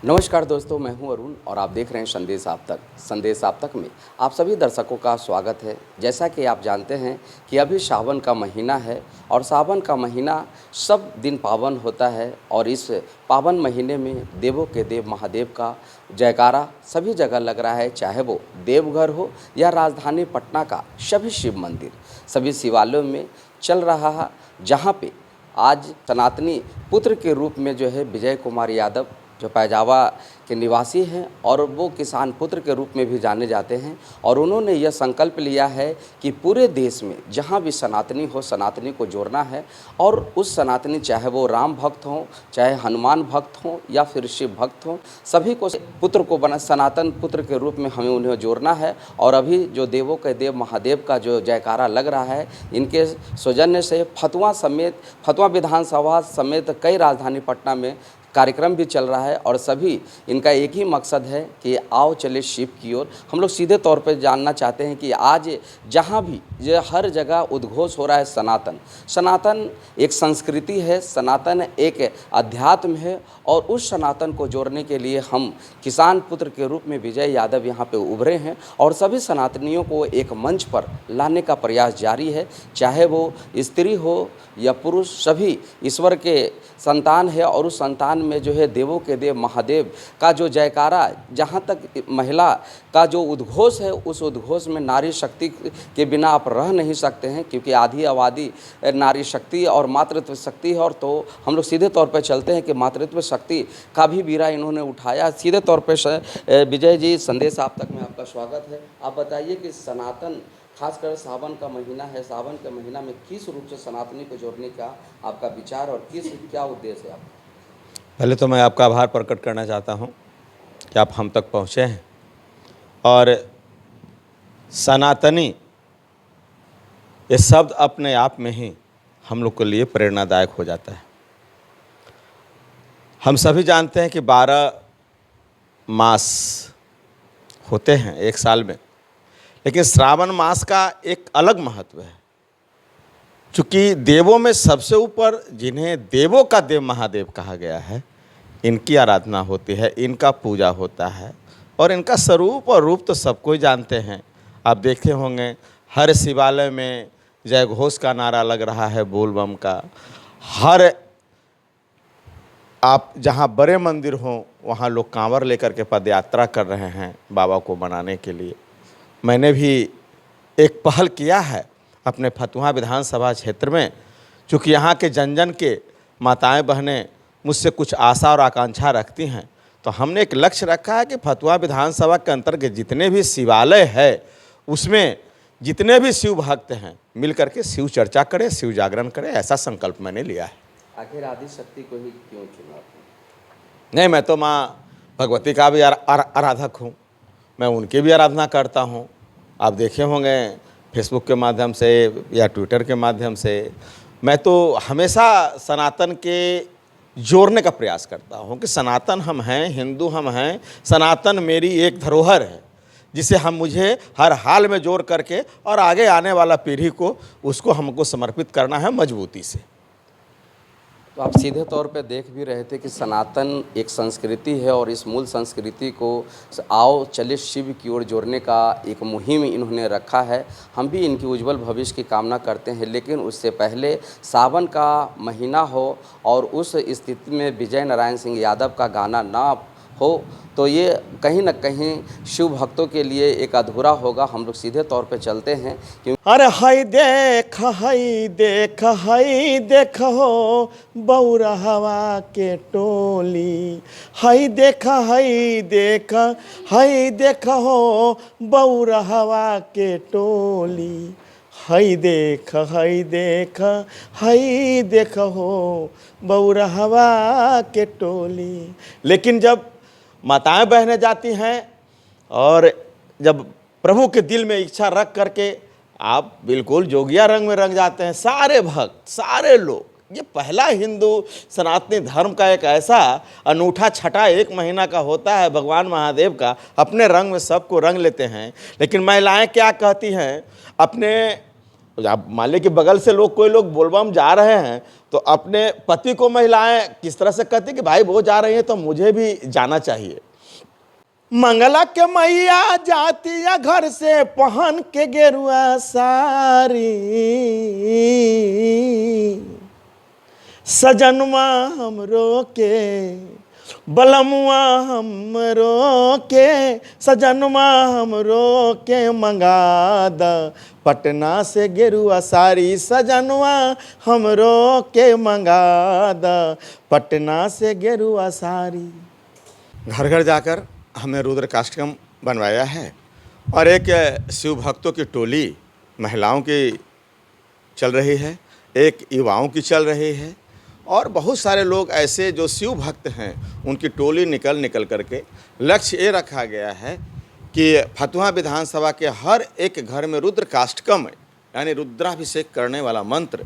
नमस्कार दोस्तों, मैं हूं अरुण और आप देख रहे हैं संदेश आप तक। संदेश आप तक में आप सभी दर्शकों का स्वागत है। जैसा कि आप जानते हैं कि अभी सावन का महीना है और सावन का महीना सब दिन पावन होता है और इस पावन महीने में देवों के देव महादेव का जयकारा सभी जगह लग रहा है, चाहे वो देवघर हो या राजधानी पटना का सभी शिव मंदिर, सभी शिवालयों में चल रहा है। जहाँ पे आज सनातनी पुत्र के रूप में जो है विजय कुमार यादव जो पैजावा के निवासी हैं और वो किसान पुत्र के रूप में भी जाने जाते हैं और उन्होंने यह संकल्प लिया है कि पूरे देश में जहाँ भी सनातनी हो, सनातनी को जोड़ना है और उस सनातनी चाहे वो राम भक्त हों, चाहे हनुमान भक्त हों या फिर शिव भक्त हों, सभी को पुत्र को बना सनातन पुत्र के रूप में हमें उन्हें जोड़ना है। और अभी जो देवों के देव महादेव का जो जयकारा लग रहा है, इनके सौजन्य से फतवा विधानसभा समेत कई राजधानी पटना में कार्यक्रम भी चल रहा है और सभी इनका एक ही मकसद है कि आओ चले शिव की ओर। हम लोग सीधे तौर पर जानना चाहते हैं कि आज जहाँ भी ये हर जगह उद्घोष हो रहा है सनातन एक संस्कृति है, सनातन एक अध्यात्म है और उस सनातन को जोड़ने के लिए हम किसान पुत्र के रूप में विजय यादव यहाँ पे उभरे हैं और सभी सनातनियों को एक मंच पर लाने का प्रयास जारी है। चाहे वो स्त्री हो या पुरुष, सभी ईश्वर के संतान है और उस संतान में जो है देवों के देव महादेव का जो जयकारा, जहाँ तक महिला का जो उद्घोष है, उस उद्घोष में नारी शक्ति के बिना आप रह नहीं सकते हैं, क्योंकि आधी आबादी नारी शक्ति और मातृत्व शक्ति है। और तो हम लोग सीधे तौर पर चलते हैं कि मातृत्व शक्ति का भी बीड़ा इन्होंने उठाया। सीधे तौर पर विजय जी, संदेश आप तक में आपका स्वागत है। आप बताइए कि सनातन, खासकर सावन का महीना है, सावन के महीना में किस रूप से सनातनी को जोड़ने का आपका विचार और क्या उद्देश्य है आपका? पहले तो मैं आपका आभार प्रकट करना चाहता हूं कि आप हम तक पहुंचे हैं। और सनातनी ये शब्द अपने आप में ही हम लोग के लिए प्रेरणादायक हो जाता है। हम सभी जानते हैं कि 12 मास होते हैं एक साल में, लेकिन श्रावण मास का एक अलग महत्व है। चूँकि देवों में सबसे ऊपर जिन्हें देवों का देव महादेव कहा गया है, इनकी आराधना होती है, इनका पूजा होता है और इनका स्वरूप और रूप तो सबको ही जानते हैं। आप देखे होंगे हर शिवालय में जय घोष का नारा लग रहा है, बोल बम का। हर आप जहाँ बड़े मंदिर हों वहाँ लोग कांवर लेकर के पदयात्रा कर रहे हैं बाबा को मनाने के लिए। मैंने भी एक पहल किया है अपने फतवा विधानसभा क्षेत्र में, चूँकि यहाँ के जन जन के माताएं बहनें मुझसे कुछ आशा और आकांक्षा रखती हैं, तो हमने एक लक्ष्य रखा है कि फतवा विधानसभा के अंतर्गत जितने भी शिवालय है उसमें जितने भी शिव भक्त हैं मिल करके शिव चर्चा करें, शिव जागरण करें, ऐसा संकल्प मैंने लिया है। आखिर आदि शक्ति को ही क्यों चुना आपने? नहीं, मैं तो माँ भगवती का भी आराधक हूँ, मैं उनकी भी आराधना करता हूँ। आप देखे होंगे फेसबुक के माध्यम से या ट्विटर के माध्यम से मैं तो हमेशा सनातन के जोड़ने का प्रयास करता हूँ कि सनातन हम हैं, हिंदू हम हैं, सनातन मेरी एक धरोहर है जिसे मुझे हर हाल में जोड़ करके और आगे आने वाला पीढ़ी को उसको हमको समर्पित करना है मजबूती से। तो आप सीधे तौर पे देख भी रहे थे कि सनातन एक संस्कृति है और इस मूल संस्कृति को आओ चले शिव की ओर जोड़ने का एक मुहिम इन्होंने रखा है। हम भी इनकी उज्जवल भविष्य की कामना करते हैं, लेकिन उससे पहले सावन का महीना हो और उस स्थिति में विजय नारायण सिंह यादव का गाना ना हो तो ये कहीं न कहीं शिव भक्तों के लिए एक अधूरा होगा। हम लोग सीधे तौर पे चलते हैं कि अरे हाय देख हो बौरा हवा के टोली, हाय देख हो बौरा हवा के टोली, हाय देख हो बौरा हवा के टोली। लेकिन जब माताएं बहनें जाती हैं और जब प्रभु के दिल में इच्छा रख करके आप बिल्कुल जोगिया रंग में रंग जाते हैं। सारे भक्त, सारे लोग, ये पहला हिंदू सनातनी धर्म का एक ऐसा अनूठा छठा एक महीना का होता है, भगवान महादेव का अपने रंग में सबको रंग लेते हैं। लेकिन महिलाएं क्या कहती हैं, अपने आप मान लीजिए कि बगल से लोग कोई लोग बोलबम जा रहे हैं तो अपने पति को महिलाएं किस तरह से कहती कि भाई वो जा रही है तो मुझे भी जाना चाहिए। मंगला के मैया जाती या घर से पहन के गेरुआ सारी, सजनुआ हमरो के बलमुआ हमरो के, सजनुआ हमरो के मंगा द पटना से गेरुआ सारी, सजनुआ हमरो के मंगा द पटना से गेरुआ सारी। घर घर जाकर हमने रुद्रकाष्टकम बनवाया है और एक शिव भक्तों की टोली महिलाओं की चल रही है, एक युवाओं की चल रही है और बहुत सारे लोग ऐसे जो शिव भक्त हैं उनकी टोली निकल करके लक्ष्य ये रखा गया है कि फतुहा विधानसभा के हर एक घर में रुद्रकाष्टकम यानी रुद्राभिषेक करने वाला मंत्र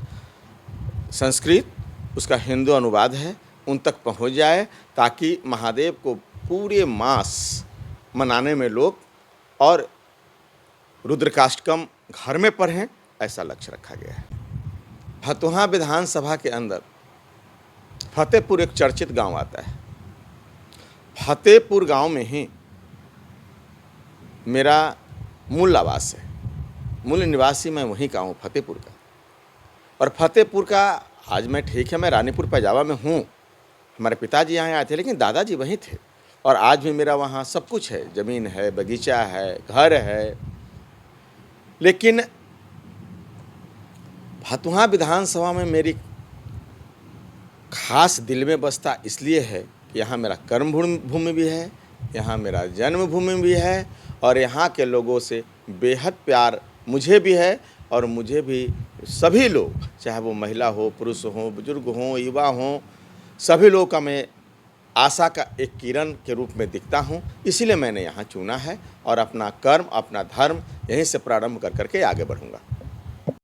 संस्कृत उसका हिंदू अनुवाद है उन तक पहुंच जाए, ताकि महादेव को पूरे मास मनाने में लोग और रुद्रकाष्टकम घर में पढ़ें, ऐसा लक्ष्य रखा गया है। फतुहा विधानसभा के अंदर फतेहपुर एक चर्चित गांव आता है। फतेहपुर गांव में ही मेरा मूल आवास है, मूल निवासी मैं वहीं का हूँ, फतेहपुर का। और फतेहपुर का आज मैं ठीक है मैं रानीपुर पैजावा में हूँ, हमारे पिताजी यहाँ आए थे लेकिन दादाजी वहीं थे और आज भी मेरा वहाँ सब कुछ है, ज़मीन है, बगीचा है, घर है। लेकिन फतुहा विधानसभा में मेरी खास दिल में बसता इसलिए है कि यहाँ मेरा कर्म भूमि भी है, यहाँ मेरा जन्मभूमि भी है और यहाँ के लोगों से बेहद प्यार मुझे भी है और मुझे भी सभी लोग, चाहे वो महिला हो, पुरुष हो, बुजुर्ग हो, युवा हो, सभी लोग का मैं आशा का एक किरण के रूप में दिखता हूँ। इसीलिए मैंने यहाँ चुना है और अपना कर्म, अपना धर्म यहीं से प्रारंभ कर करके आगे बढ़ूँगा।